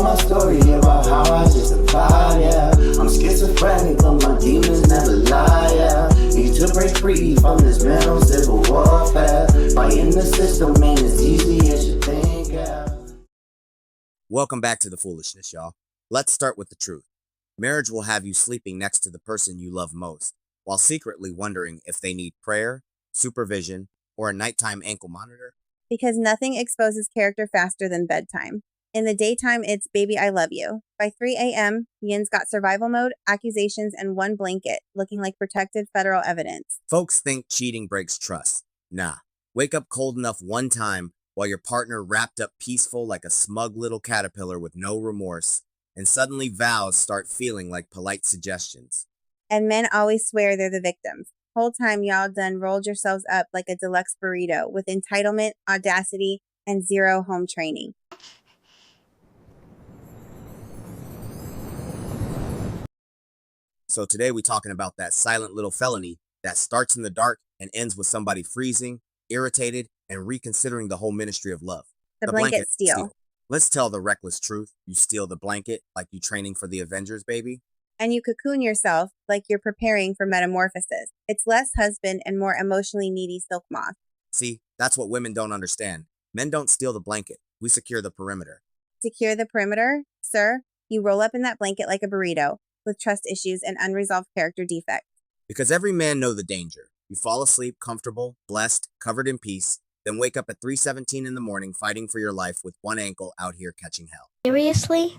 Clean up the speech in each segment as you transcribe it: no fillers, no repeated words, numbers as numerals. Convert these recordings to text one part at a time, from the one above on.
my story about how I just survived, yeah. I'm schizophrenic, but my demons never lie, yeah. Need to break free from this mental civil warfare. Fighting the system ain't as easy as you think, yeah. Welcome back to the foolishness, y'all. Let's start with the truth. Marriage will have you sleeping next to the person you love most, while secretly wondering if they need prayer, supervision, or a nighttime ankle monitor. Because nothing exposes character faster than bedtime. In the daytime, it's baby, I love you. By 3 a.m., Yin's got survival mode, accusations, and one blanket, looking like protected federal evidence. Folks think cheating breaks trust. Nah. Wake up cold enough one time while your partner wrapped up peaceful like a smug little caterpillar with no remorse, and suddenly vows start feeling like polite suggestions. And men always swear they're the victims. Whole time y'all done rolled yourselves up like a deluxe burrito with entitlement, audacity, and zero home training. So today we're talking about that silent little felony that starts in the dark and ends with somebody freezing, irritated, and reconsidering the whole ministry of love. The blanket steal. Let's tell the reckless truth. You steal the blanket like you training for the Avengers, baby. And you cocoon yourself like you're preparing for metamorphosis. It's less husband and more emotionally needy silk moth. See, that's what women don't understand. Men don't steal the blanket. We secure the perimeter. Secure the perimeter? Sir, you roll up in that blanket like a burrito with trust issues and unresolved character defects. Because every man know the danger. You fall asleep comfortable, blessed, covered in peace, then wake up at 3:17 in the morning fighting for your life with one ankle out here catching hell. Seriously?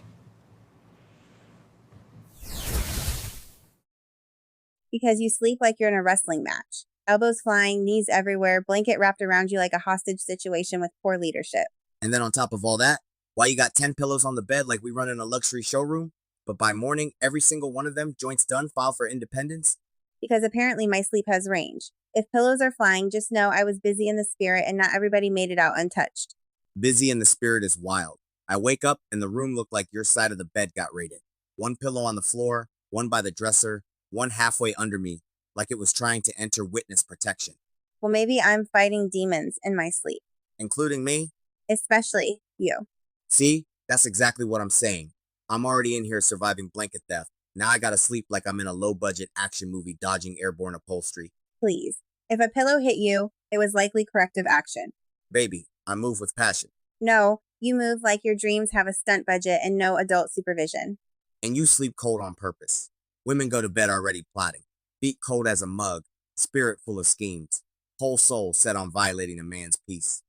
Because you sleep like you're in a wrestling match. Elbows flying, knees everywhere, blanket wrapped around you like a hostage situation with poor leadership. And then on top of all that, why you got 10 pillows on the bed like we run in a luxury showroom? But by morning, every single one of them, joints done, file for independence? Because apparently my sleep has range. If pillows are flying, just know I was busy in the spirit and not everybody made it out untouched. Busy in the spirit is wild. I wake up and the room looked like your side of the bed got raided. One pillow on the floor, one by the dresser, one halfway under me, like it was trying to enter witness protection. Well, maybe I'm fighting demons in my sleep. Including me? Especially you. See, that's exactly what I'm saying. I'm already in here surviving blanket theft. Now I gotta sleep like I'm in a low-budget action movie dodging airborne upholstery. Please. If a pillow hit you, it was likely corrective action. Baby, I move with passion. No, you move like your dreams have a stunt budget and no adult supervision. And you sleep cold on purpose. Women go to bed already plotting. Feet cold as a mug, spirit full of schemes. Whole soul set on violating a man's peace.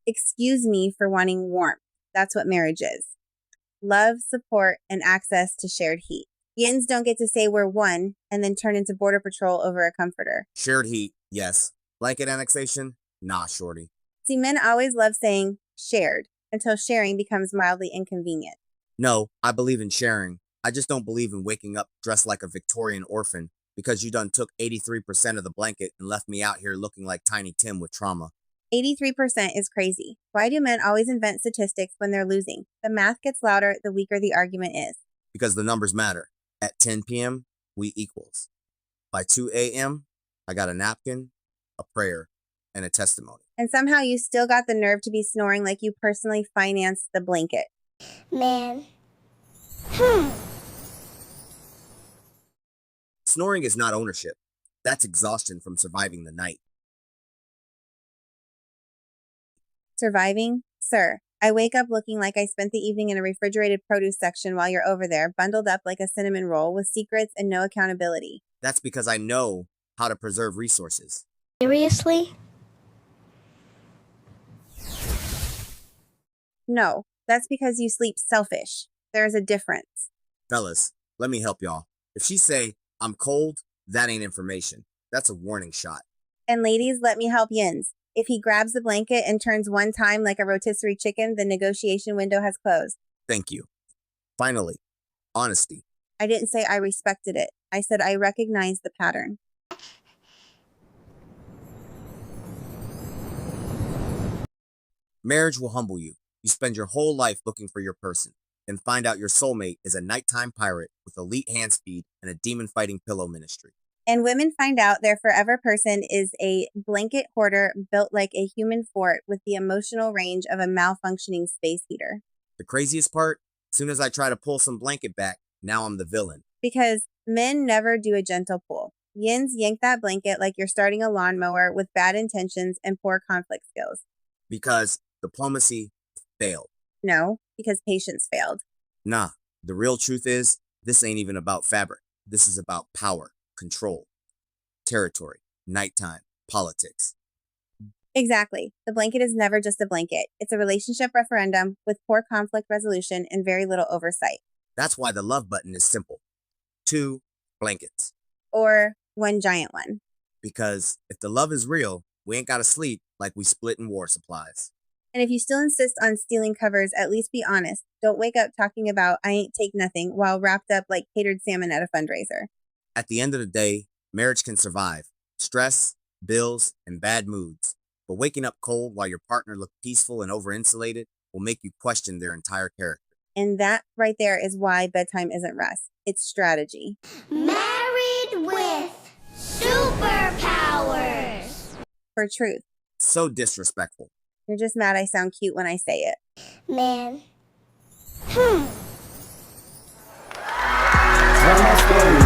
Excuse me for wanting warmth. That's what marriage is. Love, support, and access to shared heat. Yins don't get to say we're one and then turn into border patrol over a comforter. Shared heat, yes. Blanket annexation? Nah, shorty. See, men always love saying shared until sharing becomes mildly inconvenient. No, I believe in sharing. I just don't believe in waking up dressed like a Victorian orphan because you done took 83% of the blanket and left me out here looking like Tiny Tim with trauma. 83% is crazy. Why do men always invent statistics when they're losing? The math gets louder the weaker the argument is. Because the numbers matter. At 10 p.m., we equals. By 2 a.m., I got a napkin, a prayer, and a testimony. And somehow you still got the nerve to be snoring like you personally financed the blanket. Man. Snoring is not ownership. That's exhaustion from surviving the night. Surviving? Sir, I wake up looking like I spent the evening in a refrigerated produce section while you're over there, bundled up like a cinnamon roll with secrets and no accountability. That's because I know how to preserve resources. Seriously? No, that's because you sleep selfish. There is a difference. Fellas, let me help y'all. If she say, I'm cold, that ain't information. That's a warning shot. And ladies, let me help Yins. If he grabs the blanket and turns one time like a rotisserie chicken, the negotiation window has closed. Thank you. Finally, honesty. I didn't say I respected it. I said I recognized the pattern. Marriage will humble you. You spend your whole life looking for your person, then find out your soulmate is a nighttime pirate with elite hand speed and a demon-fighting pillow ministry. And women find out their forever person is a blanket hoarder built like a human fort with the emotional range of a malfunctioning space heater. The craziest part, as soon as I try to pull some blanket back, now I'm the villain. Because men never do a gentle pull. Yins yank that blanket like you're starting a lawnmower with bad intentions and poor conflict skills. Because diplomacy failed. No, because patience failed. Nah, the real truth is, this ain't even about fabric. This is about power, control, territory, nighttime, politics. Exactly. The blanket is never just a blanket. It's a relationship referendum with poor conflict resolution and very little oversight. That's why the love button is simple. 2 blankets. Or one giant one. Because if the love is real, we ain't gotta sleep like we split in war supplies. And if you still insist on stealing covers, at least be honest. Don't wake up talking about I ain't take nothing while wrapped up like catered salmon at a fundraiser. At the end of the day, marriage can survive stress, bills, and bad moods. But waking up cold while your partner looks peaceful and over-insulated will make you question their entire character. And that right there is why bedtime isn't rest. It's strategy. Married with superpowers. For truth. So disrespectful. You're just mad I sound cute when I say it. Man. Tell my story